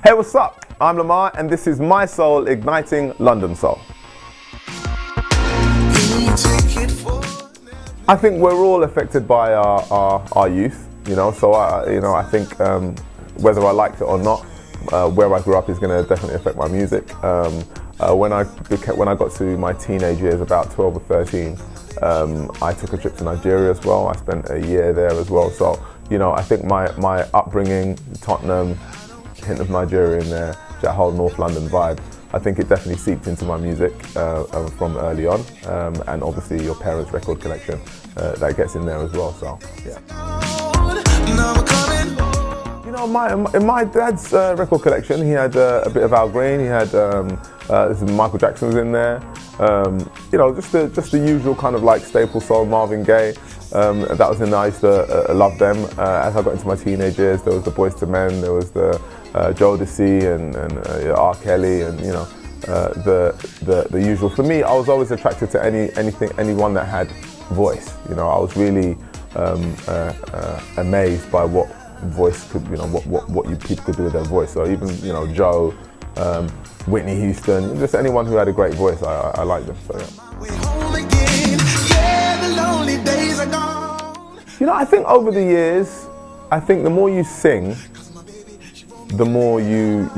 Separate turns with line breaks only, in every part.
Hey, what's up? I'm Lemar, and this is Mi-Soul Igniting London Soul. I think we're all affected by our youth, so I think whether I liked it or not, where I grew up is going to definitely affect my music. When I got to my teenage years, about 12 or 13, I took a trip to Nigeria as well. I spent a year there as well. So, I think my upbringing, Tottenham, hint of Nigeria in there, that whole North London vibe, I think it definitely seeped into my music from early on. And obviously your parents' record collection, that gets in there as well, so yeah. In my dad's record collection, he had a bit of Al Green, he had Michael Jackson was in there, just the usual kind of like staple soul, Marvin Gaye, that was in there. I used to love them. As I got into my teenage years, there was the Boyz II Men, there was the Jodeci and R. Kelly, and the usual. For me, I was always attracted to anyone that had voice. I was really amazed by what voice could, what you people could do with their voice. So even Joe, Whitney Houston, just anyone who had a great voice, I like them. So yeah. I think over the years, I think the more you sing, the more you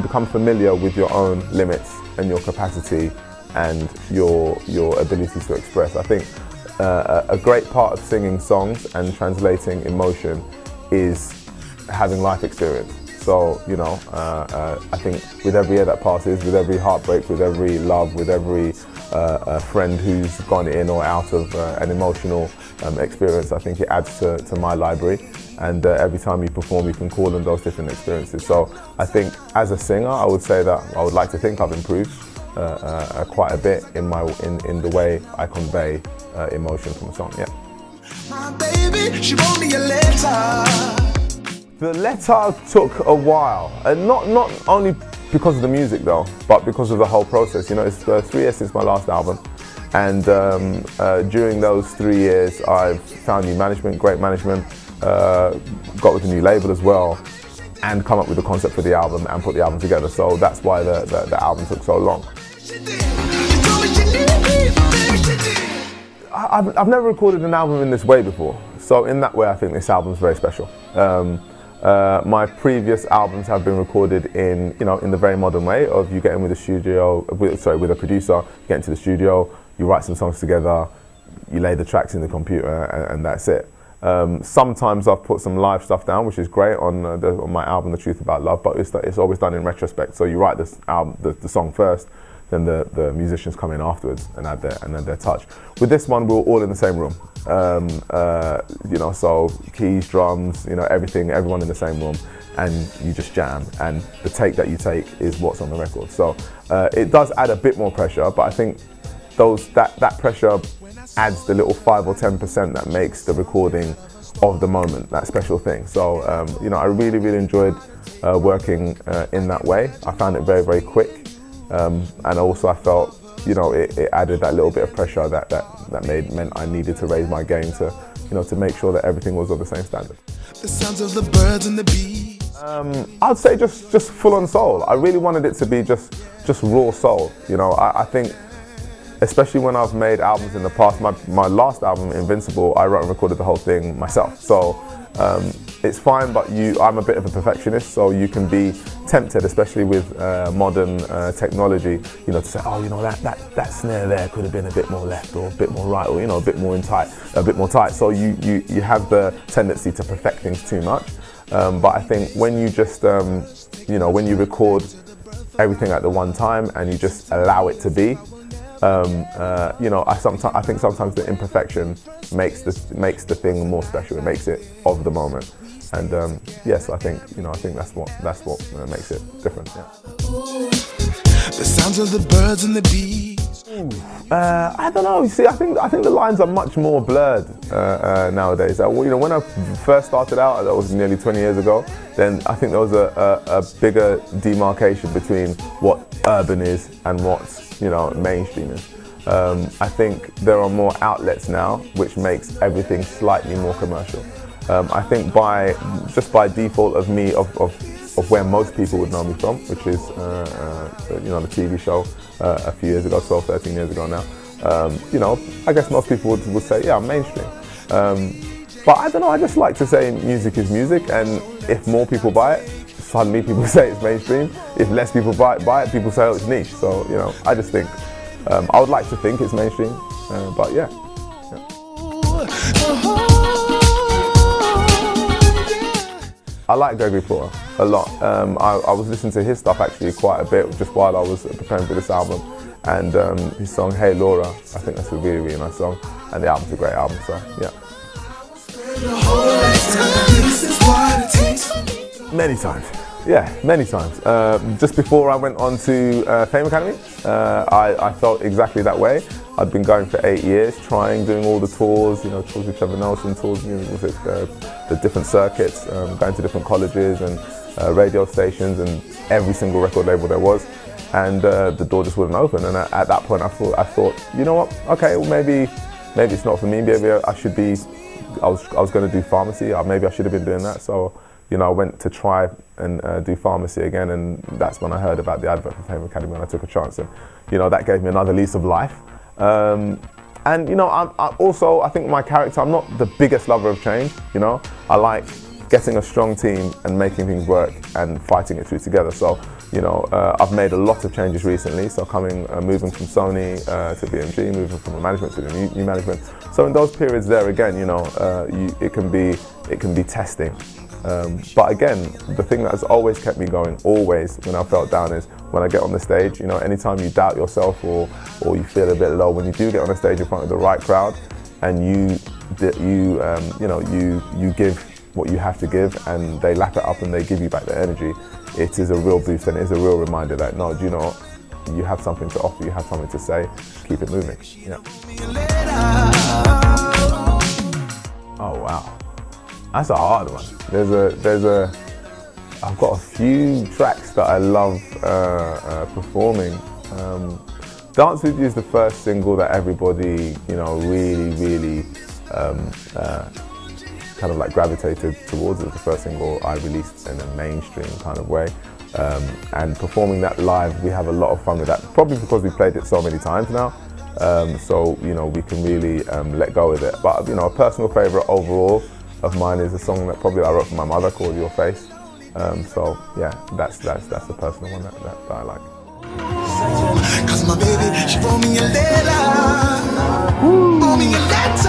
become familiar with your own limits and your capacity and your abilities to express. I think a great part of singing songs and translating emotion is having life experience. So, I think with every year that passes, with every heartbreak, with every love, with every friend who's gone in or out of an emotional experience, I think it adds to my library. And every time you perform, you can call on those different experiences. So I think as a singer, I would say that I would like to think I've improved quite a bit in the way I convey emotion from a song. Yeah. My baby, she wrote me a letter. The letter took a while, and not only because of the music though, but because of the whole process. It's 3 years since my last album, and during those 3 years, I've found new management, great management, got with a new label as well, and come up with the concept for the album and put the album together. So that's why the album took so long. I've never recorded an album in this way before, so in that way I think this album is very special. My previous albums have been recorded in the very modern way of you get in with a producer, get into the studio, you write some songs together, you lay the tracks in the computer, and that's it. Sometimes I've put some live stuff down, which is great on my album, The Truth About Love, but it's always done in retrospect. So you write this album, the song first, then the musicians come in afterwards and add their touch. With this one, we were all in the same room. So keys, drums, everyone in the same room, and you just jam. And the take that you take is what's on the record. So it does add a bit more pressure, but I think that pressure adds the little 5 or 10% that makes the recording of the moment that special thing. So I really, really enjoyed working in that way. I found it very, very quick. And also I felt, it added that little bit of pressure that meant I needed to raise my game to make sure that everything was of the same standard. The sounds of the birds and the bees. I'd say just full on soul. I really wanted it to be just raw soul. I think, especially when I've made albums in the past, my last album, Invincible, I wrote and recorded the whole thing myself. So it's fine, but I'm a bit of a perfectionist, so you can be tempted, especially with modern technology, to say, that snare there could have been a bit more left or a bit more right, or a bit more tight. So you have the tendency to perfect things too much. But I think when you just when you record everything at the one time and you just allow it to be, I think sometimes the imperfection makes the thing more special. It makes it of the moment, and yes, I think that's what makes it different. Yeah. The sounds of the birds and the bees. I don't know. You see, I think the lines are much more blurred nowadays. When I first started out, that was nearly 20 years ago. Then I think there was a bigger demarcation between what urban is and what's mainstream is. I think there are more outlets now, which makes everything slightly more commercial. I think just by default of me, of where most people would know me from, which is the TV show a few years ago, 12, 13 years ago now. I guess most people would say, yeah, I'm mainstream. But I don't know, I just like to say music is music, and if more people buy it, suddenly people say it's mainstream. If less people buy it, people say, oh, it's niche. So, I just think, I would like to think it's mainstream, but yeah. I like Gregory Porter a lot. I was listening to his stuff actually quite a bit just while I was preparing for this album, and his song Hey Laura, I think that's a really, really nice song, and the album's a great album, so yeah. Many times. Yeah, many times. Just before I went on to Fame Academy, I felt exactly that way. I'd been going for 8 years, doing all the tours, tours with Trevor Nelson, tours with the different circuits, going to different colleges and radio stations and every single record label there was. And the door just wouldn't open. And at that point, I thought, you know what? Okay, well maybe it's not for me. Maybe I should be. I was going to do pharmacy. Or maybe I should have been doing that. So, I went to try and do pharmacy again, and that's when I heard about the advert for Fame Academy, and I took a chance, and that gave me another lease of life. And I think my character, I'm not the biggest lover of change. I like getting a strong team and making things work and fighting it through together. So, I've made a lot of changes recently. So moving from Sony to BMG, moving from the management to the new management. So in those periods there again, it can be testing. But again, the thing that has always kept me going, always when I felt down, is when I get on the stage. Anytime you doubt yourself or you feel a bit low, when you do get on the stage in front of the right crowd, and you give what you have to give, and they lap it up and they give you back the energy, it is a real boost, and it is a real reminder that, no, do you know what? You have something to offer, you have something to say, keep it moving. Yeah. Oh wow, that's a hard one. I've got a few tracks that I love performing. Dance With You is the first single that everybody, really kind of like gravitated towards. It was the first single I released in a mainstream kind of way. And performing that live, we have a lot of fun with that, probably because we played it so many times now. So, we can really let go with it. But, a personal favorite overall of mine is a song that probably I wrote for my mother called Your Face. So, yeah, that's the personal one that I like. Cause my baby, she wrote me a letter. Wrote me a letter.